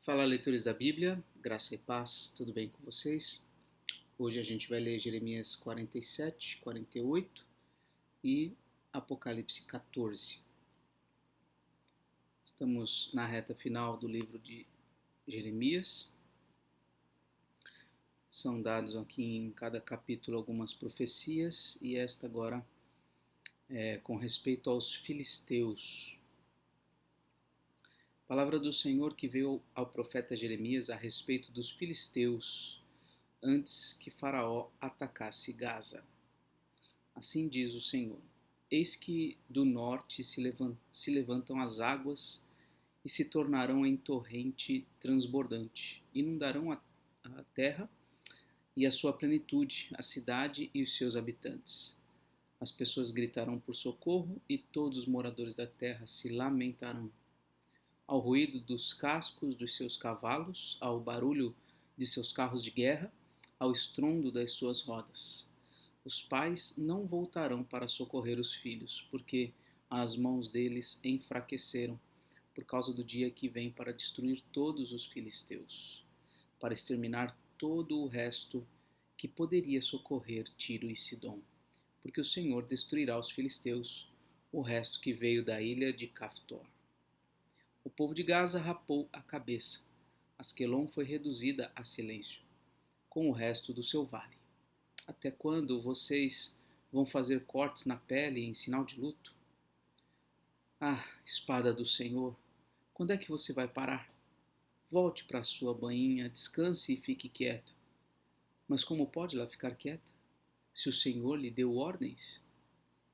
Fala, leitores da Bíblia, graça e paz, tudo bem com vocês? Hoje a gente vai ler Jeremias 47, 48 e Apocalipse 14. Estamos na reta final do livro de Jeremias. São dados aqui em cada capítulo algumas profecias e esta agora é com respeito aos filisteus. Palavra do Senhor que veio ao profeta Jeremias a respeito dos filisteus antes que Faraó atacasse Gaza. Assim diz o Senhor: Eis que do norte se levantam as águas e se tornarão em torrente transbordante, inundarão a terra e a sua plenitude, a cidade e os seus habitantes. As pessoas gritarão por socorro e todos os moradores da terra se lamentarão. Ao ruído dos cascos dos seus cavalos, ao barulho de seus carros de guerra, ao estrondo das suas rodas. Os pais não voltarão para socorrer os filhos, porque as mãos deles enfraqueceram, por causa do dia que vem para destruir todos os filisteus, para exterminar todo o resto que poderia socorrer Tiro e Sidom, porque o Senhor destruirá os filisteus, o resto que veio da ilha de Caftor. O povo de Gaza rapou a cabeça. Asquelon foi reduzida a silêncio, com o resto do seu vale. Até quando vocês vão fazer cortes na pele em sinal de luto? Ah, espada do Senhor, quando é que você vai parar? Volte para a sua bainha, descanse e fique quieta. Mas como pode ela ficar quieta? Se o Senhor lhe deu ordens,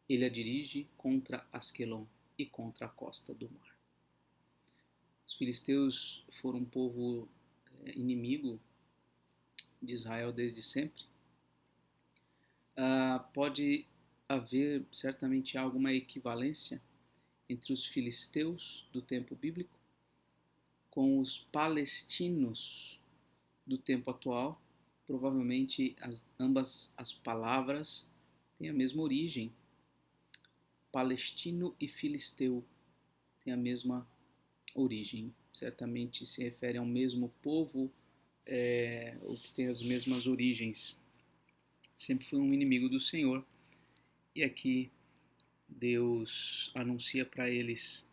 ele a dirige contra Asquelon e contra a costa do mar. Os filisteus foram um povo inimigo de Israel desde sempre. Pode haver certamente alguma equivalência entre os filisteus do tempo bíblico com os palestinos do tempo atual. Provavelmente ambas as palavras têm a mesma origem. Palestino e filisteu têm a mesma origem. Certamente se refere ao mesmo povo, ou que tem as mesmas origens. Sempre foi um inimigo do Senhor. E aqui Deus anuncia para eles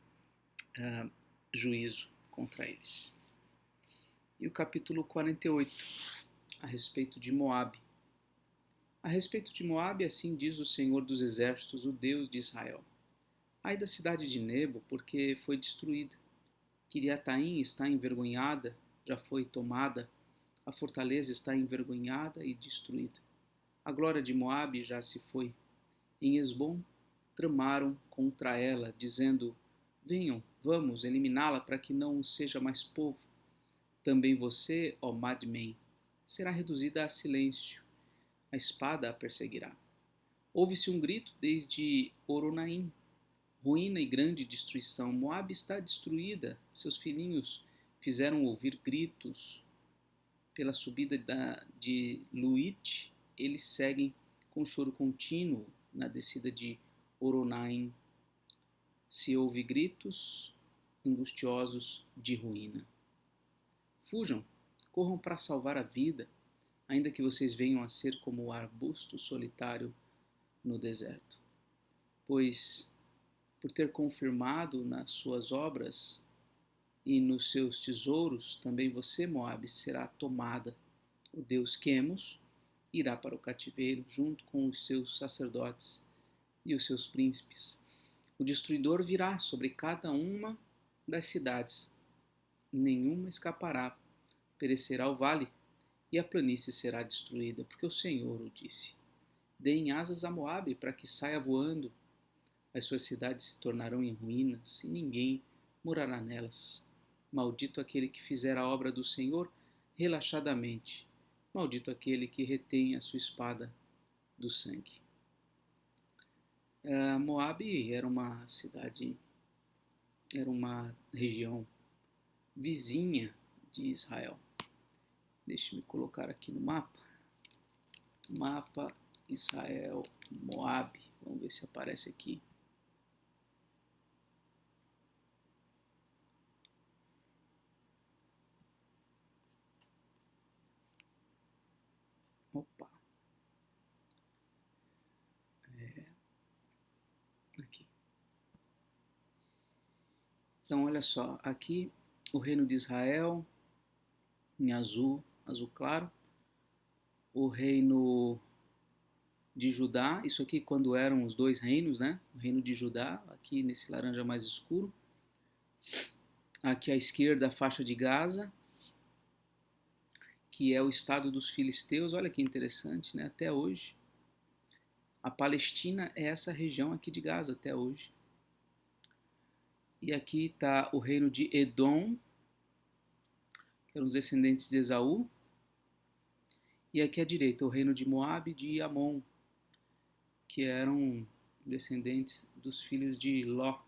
juízo contra eles. E o capítulo 48, a respeito de Moabe. A respeito de Moabe, assim diz o Senhor dos Exércitos, o Deus de Israel. Ai da cidade de Nebo, porque foi destruída. Quiriataim está envergonhada, já foi tomada. A fortaleza está envergonhada e destruída. A glória de Moabe já se foi. Em Esbom tramaram contra ela, dizendo: Venham, vamos eliminá-la para que não seja mais povo. Também você, ó Madmen, será reduzida a silêncio. A espada a perseguirá. Ouve-se um grito desde Horonaim. Ruína e grande destruição. Moabe está destruída. Seus filhinhos fizeram ouvir gritos. Pela subida de Luite, eles seguem com choro contínuo na descida de Horonaim. Se ouve gritos angustiosos de ruína. Fujam, corram para salvar a vida, ainda que vocês venham a ser como o arbusto solitário no deserto. Pois, por ter confirmado nas suas obras e nos seus tesouros, também você, Moabe, será tomada. O Deus Quemos irá para o cativeiro, junto com os seus sacerdotes e os seus príncipes. O destruidor virá sobre cada uma das cidades. Nenhuma escapará. Perecerá o vale, e a planície será destruída, porque o Senhor o disse. Deem asas a Moabe para que saia voando. As suas cidades se tornarão em ruínas, e ninguém morará nelas. Maldito aquele que fizer a obra do Senhor relaxadamente. Maldito aquele que retém a sua espada do sangue. Moabe era uma cidade, era uma região vizinha de Israel. Deixe-me colocar aqui no mapa. Mapa Israel, Moabe. Vamos ver se aparece aqui. Opa. Aqui. Então, olha só, aqui o reino de Israel, em azul, azul claro, o reino de Judá, isso aqui quando eram os dois reinos, né? O reino de Judá, aqui nesse laranja mais escuro. Aqui à esquerda a faixa de Gaza, que é o estado dos filisteus, olha que interessante, né? Até hoje. A Palestina é essa região aqui de Gaza até hoje. E aqui está o reino de Edom, que eram os descendentes de Esaú. E aqui à direita o reino de Moabe e de Amon, que eram descendentes dos filhos de Ló.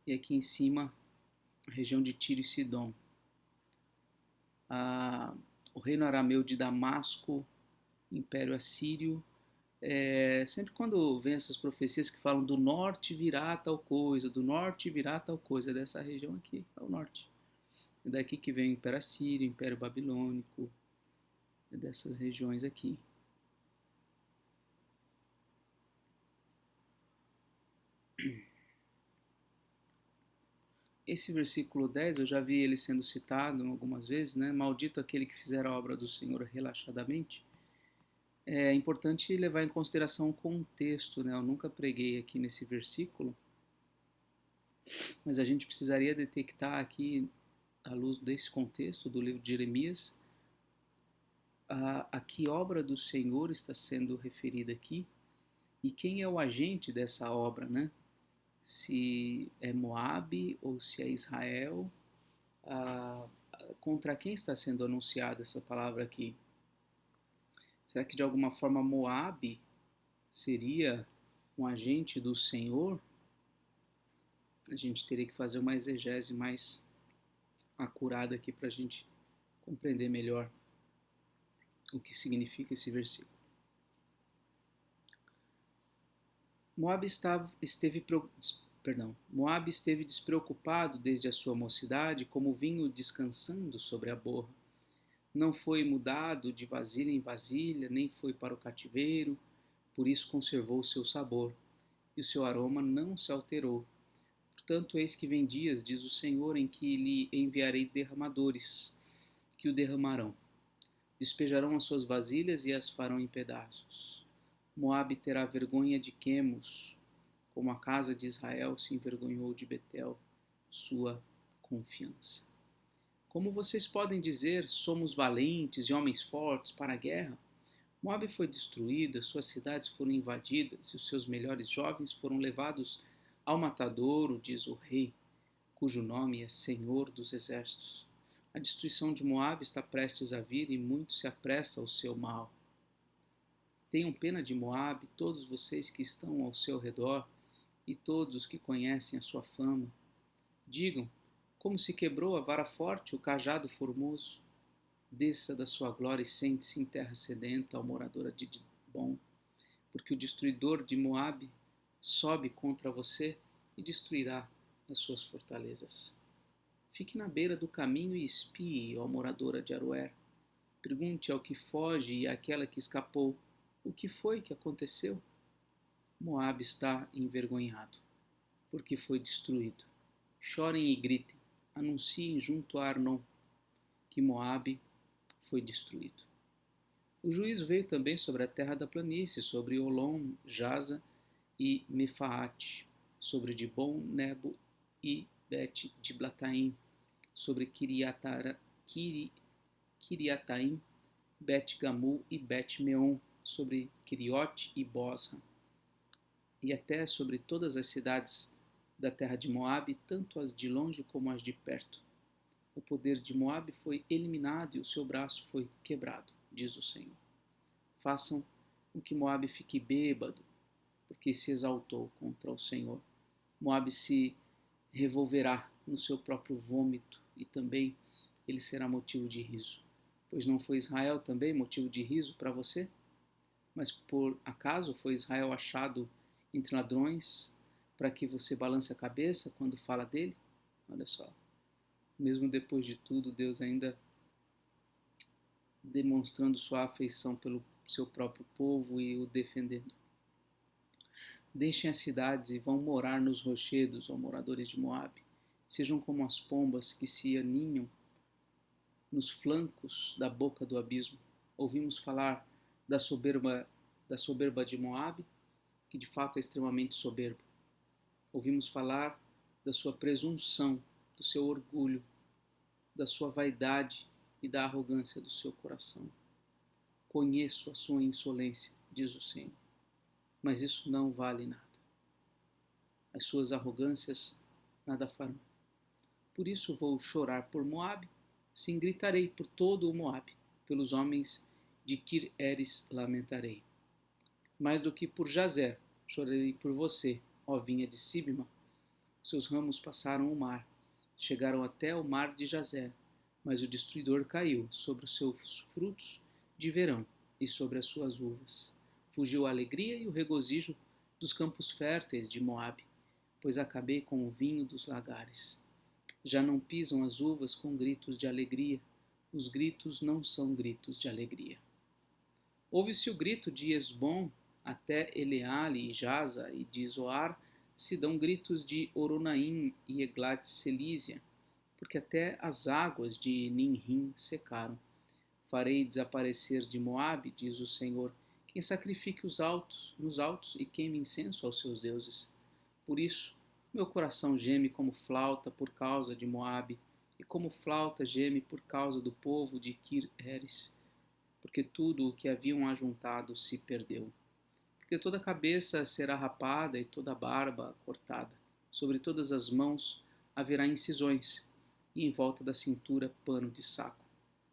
E aqui em cima a região de Tiro e Sidom. O reino arameu de Damasco, Império Assírio. Sempre quando vem essas profecias que falam do norte virá tal coisa, do norte virá tal coisa, dessa região aqui, é o norte. É daqui que vem o Império Assírio, o Império Babilônico, é dessas regiões aqui. Esse versículo 10, eu já vi ele sendo citado algumas vezes, né? Maldito aquele que fizer a obra do Senhor relaxadamente. É importante levar em consideração o contexto, né? Eu nunca preguei aqui nesse versículo, mas a gente precisaria detectar aqui, à luz desse contexto do livro de Jeremias, a que obra do Senhor está sendo referida aqui e quem é o agente dessa obra, né? Se é Moabe ou se é Israel, contra quem está sendo anunciada essa palavra aqui? Será que de alguma forma Moabe seria um agente do Senhor? A gente teria que fazer uma exegese mais acurada aqui para a gente compreender melhor o que significa esse versículo. Moabe esteve despreocupado desde a sua mocidade, como vinho descansando sobre a borra. Não foi mudado de vasilha em vasilha, nem foi para o cativeiro, por isso conservou o seu sabor, e o seu aroma não se alterou. Portanto, eis que vem dias, diz o Senhor, em que lhe enviarei derramadores, que o derramarão. Despejarão as suas vasilhas e as farão em pedaços. Moabe terá vergonha de Quemos, como a casa de Israel se envergonhou de Betel, sua confiança. Como vocês podem dizer, somos valentes e homens fortes para a guerra? Moabe foi destruída, suas cidades foram invadidas e os seus melhores jovens foram levados ao matadouro, diz o rei, cujo nome é Senhor dos Exércitos. A destruição de Moabe está prestes a vir e muito se apressa ao seu mal. Tenham pena de Moabe, todos vocês que estão ao seu redor e todos os que conhecem a sua fama. Digam, como se quebrou a vara forte, o cajado formoso. Desça da sua glória e sente-se em terra sedenta, ó moradora de Dibom, porque o destruidor de Moabe sobe contra você e destruirá as suas fortalezas. Fique na beira do caminho e espie, ó moradora de Aroer. Pergunte ao que foge e àquela que escapou, o que foi que aconteceu? Moabe está envergonhado, porque foi destruído. Chorem e gritem, anunciem junto a Arnon que Moabe foi destruído. O juízo veio também sobre a terra da planície, sobre Olom, Jaza e Mefaate, sobre Dibon, Nebo e Bet-Diblataim, sobre Kiriataim, Bet-Gamul e Bet-Meon, sobre Quiriote e Bosra, e até sobre todas as cidades da terra de Moabe, tanto as de longe como as de perto. O poder de Moabe foi eliminado e o seu braço foi quebrado, diz o Senhor. Façam com que Moabe fique bêbado, porque se exaltou contra o Senhor. Moabe se revolverá no seu próprio vômito e também ele será motivo de riso. Pois não foi Israel também motivo de riso para você? Mas por acaso foi Israel achado entre ladrões para que você balance a cabeça quando fala dele? Olha só. Mesmo depois de tudo, Deus ainda demonstrando sua afeição pelo seu próprio povo e o defendendo. Deixem as cidades e vão morar nos rochedos, ó moradores de Moabe. Sejam como as pombas que se aninham nos flancos da boca do abismo. Ouvimos falar da soberba de Moabe, que de fato é extremamente soberbo. Ouvimos falar da sua presunção, do seu orgulho, da sua vaidade e da arrogância do seu coração. Conheço a sua insolência, diz o Senhor, mas isso não vale nada. As suas arrogâncias nada farão. Por isso vou chorar por Moabe, sim gritarei por todo o Moabe, pelos homens de Kir-Eres lamentarei. Mais do que por Jazer, chorarei por você, ó vinha de Sibma. Seus ramos passaram o mar, chegaram até o mar de Jazer, mas o destruidor caiu sobre os seus frutos de verão e sobre as suas uvas. Fugiu a alegria e o regozijo dos campos férteis de Moabe, pois acabei com o vinho dos lagares. Já não pisam as uvas com gritos de alegria, os gritos não são gritos de alegria. Ouve-se o grito de Esbom até Eleale e Jaza, e de Zoar se dão gritos de Oronaim e Eglat-Selísia, porque até as águas de Ninrim secaram. Farei desaparecer de Moabe, diz o Senhor, quem sacrifique nos altos e queime incenso aos seus deuses. Por isso, meu coração geme como flauta por causa de Moabe, e como flauta geme por causa do povo de Kir-Eres, porque tudo o que haviam ajuntado se perdeu. Porque toda a cabeça será rapada e toda a barba cortada. Sobre todas as mãos haverá incisões, e em volta da cintura pano de saco.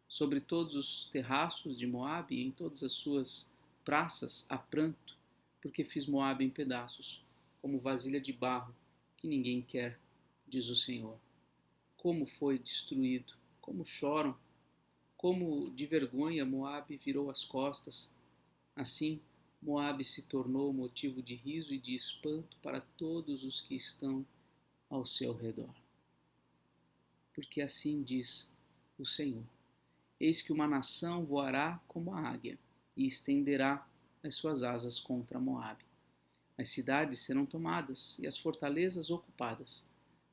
Sobre todos os terraços de Moabe e em todas as suas praças há pranto, porque fiz Moabe em pedaços, como vasilha de barro, que ninguém quer, diz o Senhor. Como foi destruído, como choram, como de vergonha Moabe virou as costas. Assim, Moabe se tornou motivo de riso e de espanto para todos os que estão ao seu redor. Porque assim diz o Senhor: eis que uma nação voará como a águia e estenderá as suas asas contra Moabe. As cidades serão tomadas e as fortalezas ocupadas.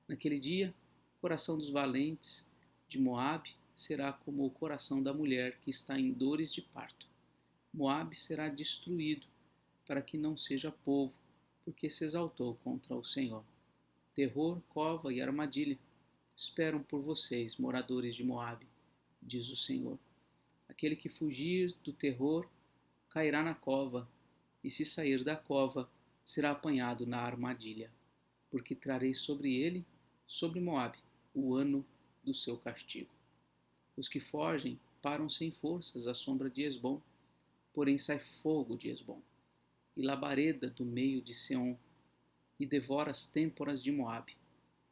Naquele dia, o coração dos valentes de Moabe será como o coração da mulher que está em dores de parto. Moabe será destruído, para que não seja povo, porque se exaltou contra o Senhor. Terror, cova e armadilha esperam por vocês, moradores de Moabe, diz o Senhor. Aquele que fugir do terror cairá na cova, e se sair da cova, será apanhado na armadilha, porque trarei sobre ele, sobre Moabe, o ano do seu castigo. Os que fogem param sem forças à sombra de Esbom, porém sai fogo de Esbom, e labareda do meio de Seom, e devora as têmporas de Moabe,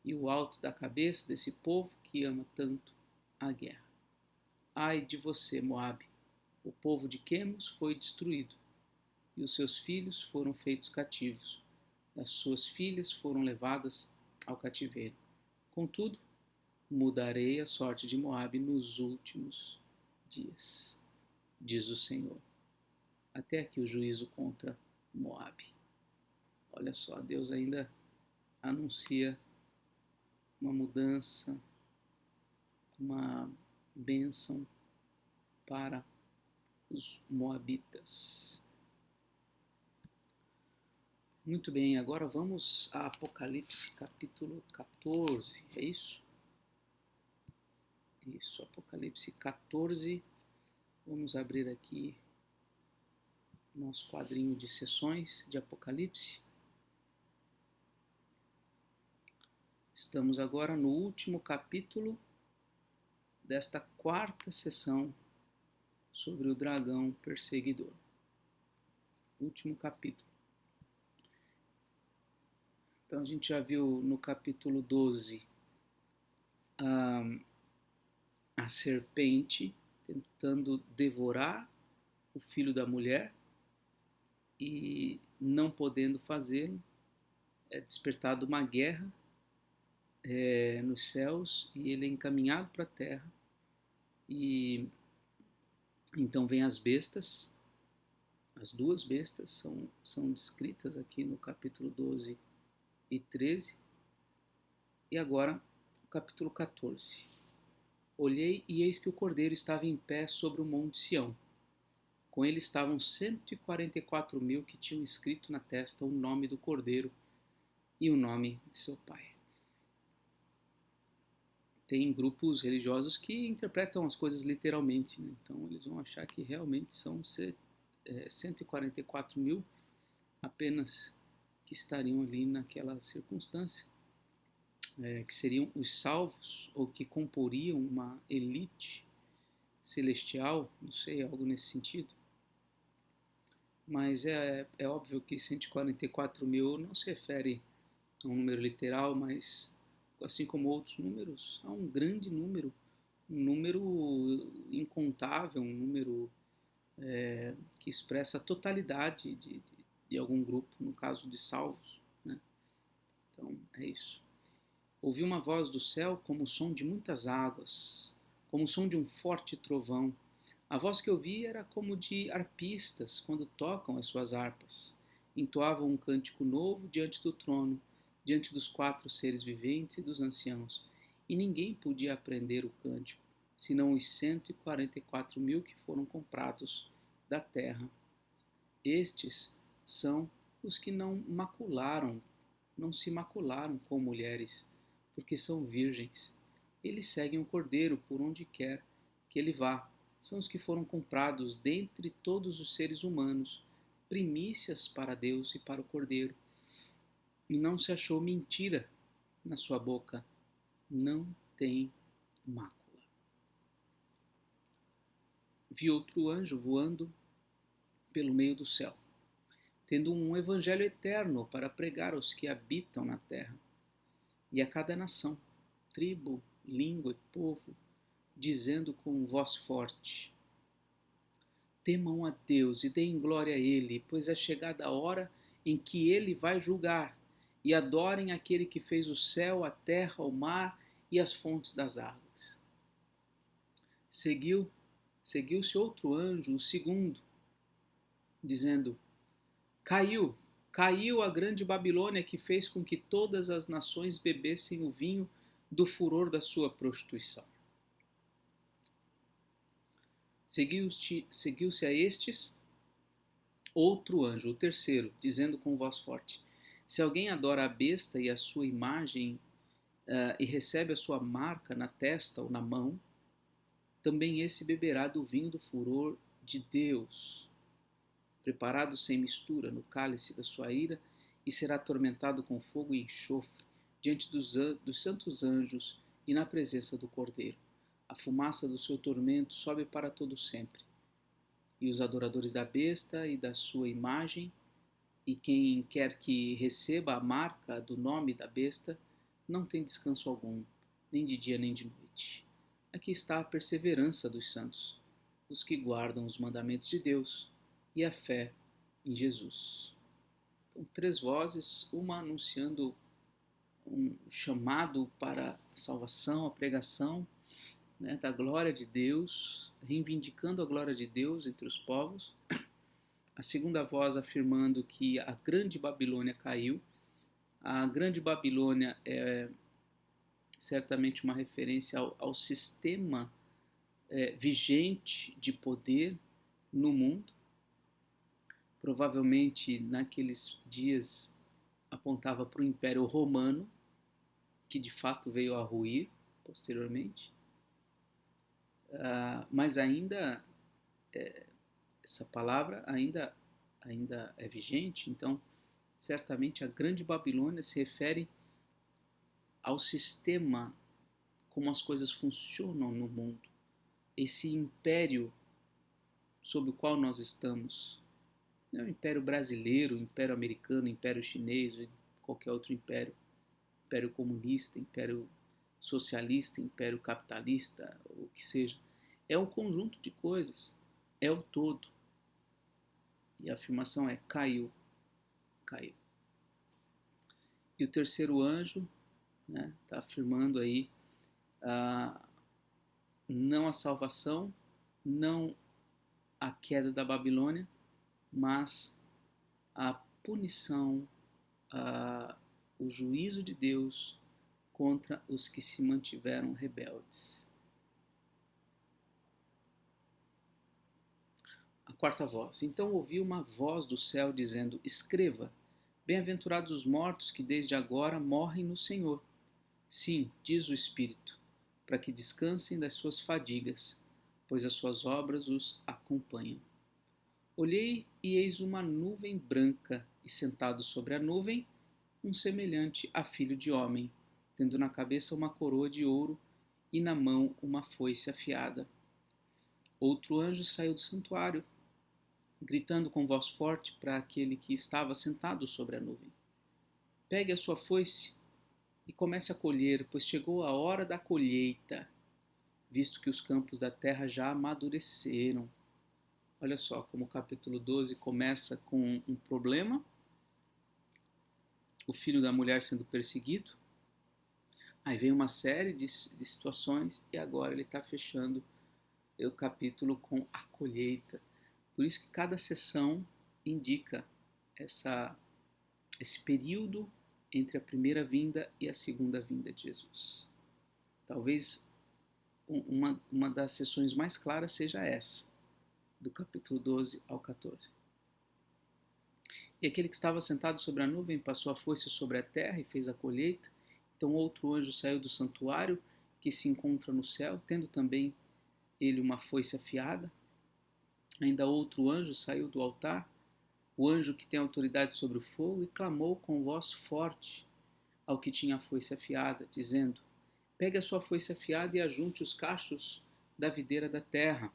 e o alto da cabeça desse povo que ama tanto a guerra. Ai de você, Moabe! O povo de Quemos foi destruído, e os seus filhos foram feitos cativos, e as suas filhas foram levadas ao cativeiro. Contudo, mudarei a sorte de Moabe nos últimos dias, diz o Senhor. Até aqui o juízo contra Moabe. Olha só, Deus ainda anuncia uma mudança, uma bênção para os moabitas. Muito bem, agora vamos a Apocalipse capítulo 14, é isso? Isso, Apocalipse 14. Vamos abrir aqui nosso quadrinho de sessões de Apocalipse. Estamos agora no último capítulo desta quarta sessão sobre o dragão perseguidor. Último capítulo. Então a gente já viu no capítulo 12 a serpente tentando devorar o filho da mulher e não podendo fazê-lo. É despertada uma guerra nos céus e ele é encaminhado para a terra e Então vem as bestas, as duas bestas são descritas aqui no capítulo 12 e 13, e agora o capítulo 14. Olhei e eis que o cordeiro estava em pé sobre o monte Sião. Com ele estavam 144.000 que tinham escrito na testa o nome do cordeiro e o nome de seu pai. Tem grupos religiosos que interpretam as coisas literalmente, né? Então eles vão achar que realmente são 144.000 apenas que estariam ali naquela circunstância, que seriam os salvos ou que comporiam uma elite celestial, não sei, algo nesse sentido. Mas é óbvio que 144.000 não se refere a um número literal, mas assim como outros números, há um grande número, um número incontável, um número que expressa a totalidade de algum grupo, no caso de salvos, né? Então é isso. Ouvi uma voz do céu como o som de muitas águas, como o som de um forte trovão. A voz que eu vi era como de arpistas quando tocam as suas harpas. Entoavam um cântico novo diante do trono, diante dos 4 seres viventes e dos anciãos. E ninguém podia aprender o cântico, senão os 144.000 que foram comprados da terra. Estes são os que não se macularam com mulheres, porque são virgens. Eles seguem o Cordeiro por onde quer que ele vá. São os que foram comprados dentre todos os seres humanos, primícias para Deus e para o Cordeiro. E não se achou mentira na sua boca. Não tem mácula. Vi outro anjo voando pelo meio do céu, tendo um evangelho eterno para pregar aos que habitam na terra, e a cada nação, tribo, língua e povo, dizendo com voz forte: temam a Deus e deem glória a Ele, pois é chegada a hora em que Ele vai julgar, e adorem aquele que fez o céu, a terra, o mar e as fontes das águas. Seguiu-se outro anjo, o segundo, dizendo: Caiu a grande Babilônia que fez com que todas as nações bebessem o vinho do furor da sua prostituição. Seguiu-se a estes outro anjo, o terceiro, dizendo com voz forte: se alguém adora a besta e a sua imagem e recebe a sua marca na testa ou na mão, também esse beberá do vinho do furor de Deus, preparado sem mistura no cálice da sua ira, e será atormentado com fogo e enxofre diante dos santos anjos e na presença do Cordeiro. A fumaça do seu tormento sobe para todo sempre. E os adoradores da besta e da sua imagem, e quem quer que receba a marca do nome da besta, não tem descanso algum, nem de dia nem de noite. Aqui está a perseverança dos santos, os que guardam os mandamentos de Deus e a fé em Jesus. Então, 3 vozes, uma anunciando um chamado para a salvação, a pregação, né, da glória de Deus, reivindicando a glória de Deus entre os povos. A segunda voz afirmando que a grande Babilônia caiu. A grande Babilônia é certamente uma referência ao sistema vigente de poder no mundo. Provavelmente naqueles dias apontava para o Império Romano, que de fato veio a ruir posteriormente. Mas ainda essa palavra ainda é vigente, então certamente a grande Babilônia se refere ao sistema, como as coisas funcionam no mundo, esse império sob o qual nós estamos. Não é o império brasileiro, o império americano, o império chinês, qualquer outro império, império comunista, império socialista, império capitalista, o que seja. É um conjunto de coisas, é o todo. E a afirmação é: caiu. E o terceiro anjo está afirmando aí não a salvação, não a queda da Babilônia, mas a punição, o juízo de Deus contra os que se mantiveram rebeldes. A quarta voz. Então ouvi uma voz do céu dizendo: Escreva, bem-aventurados os mortos que desde agora morrem no Senhor. Sim, diz o Espírito, para que descansem das suas fadigas, pois as suas obras os acompanham. Olhei e eis uma nuvem branca, e sentado sobre a nuvem, um semelhante a filho de homem, tendo na cabeça uma coroa de ouro e na mão uma foice afiada. Outro anjo saiu do santuário, gritando com voz forte para aquele que estava sentado sobre a nuvem: Pegue a sua foice e comece a colher, pois chegou a hora da colheita, visto que os campos da terra já amadureceram. Olha só como o capítulo 12 começa com um problema, o filho da mulher sendo perseguido, aí vem uma série de situações e agora ele está fechando o capítulo com a colheita. Por isso que cada sessão indica esse período entre a primeira vinda e a segunda vinda de Jesus. Talvez uma das sessões mais claras seja essa, do capítulo 12 ao 14. E aquele que estava sentado sobre a nuvem passou a foice sobre a terra e fez a colheita. Então outro anjo saiu do santuário que se encontra no céu, tendo também ele uma foice afiada. Ainda outro anjo saiu do altar, o anjo que tem autoridade sobre o fogo, e clamou com voz forte ao que tinha a foice afiada, dizendo: Pegue a sua foice afiada e ajunte os cachos da videira da terra,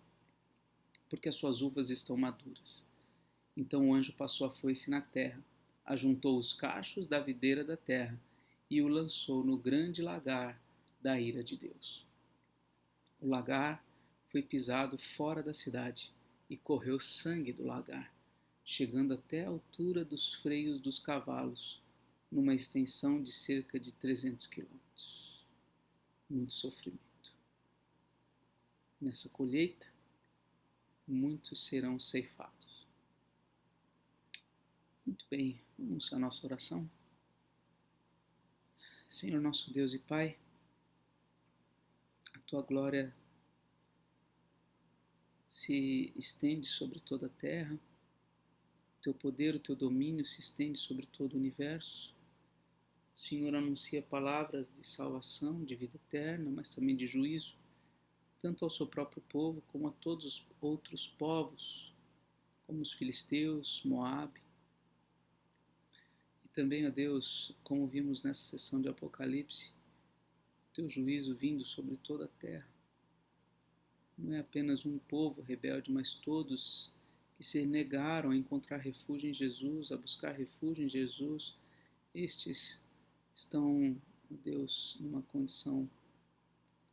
porque as suas uvas estão maduras. Então o anjo passou a foice na terra, ajuntou os cachos da videira da terra e o lançou no grande lagar da ira de Deus. O lagar foi pisado fora da cidade e correu sangue do lagar, chegando até a altura dos freios dos cavalos, numa extensão de cerca de 300 quilômetros. Muito sofrimento. Nessa colheita, muitos serão ceifados. Muito bem, vamos à nossa oração. Senhor nosso Deus e Pai, a Tua glória se estende sobre toda a terra, o Teu poder, o Teu domínio se estende sobre todo o universo. O Senhor anuncia palavras de salvação, de vida eterna, mas também de juízo, tanto ao seu próprio povo como a todos os outros povos, como os filisteus, Moabe. E também, ó Deus, como vimos nessa sessão de Apocalipse, o Teu juízo vindo sobre toda a terra. Não é apenas um povo rebelde, mas todos que se negaram a encontrar refúgio em Jesus, a buscar refúgio em Jesus, estes estão, ó Deus, numa condição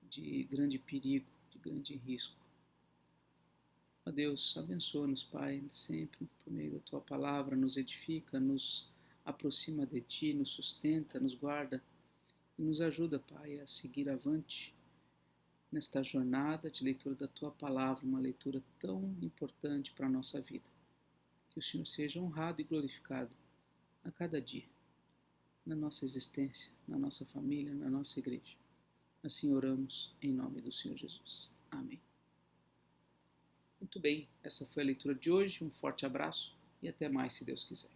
de grande perigo, de grande risco. Ó Deus, abençoa-nos, Pai, sempre por meio da Tua palavra, nos edifica, nos aproxima de Ti, nos sustenta, nos guarda e nos ajuda, Pai, a seguir avante nesta jornada de leitura da Tua palavra, uma leitura tão importante para a nossa vida. Que o Senhor seja honrado e glorificado a cada dia, na nossa existência, na nossa família, na nossa igreja. Assim oramos em nome do Senhor Jesus. Amém. Muito bem, essa foi a leitura de hoje. Um forte abraço e até mais, se Deus quiser.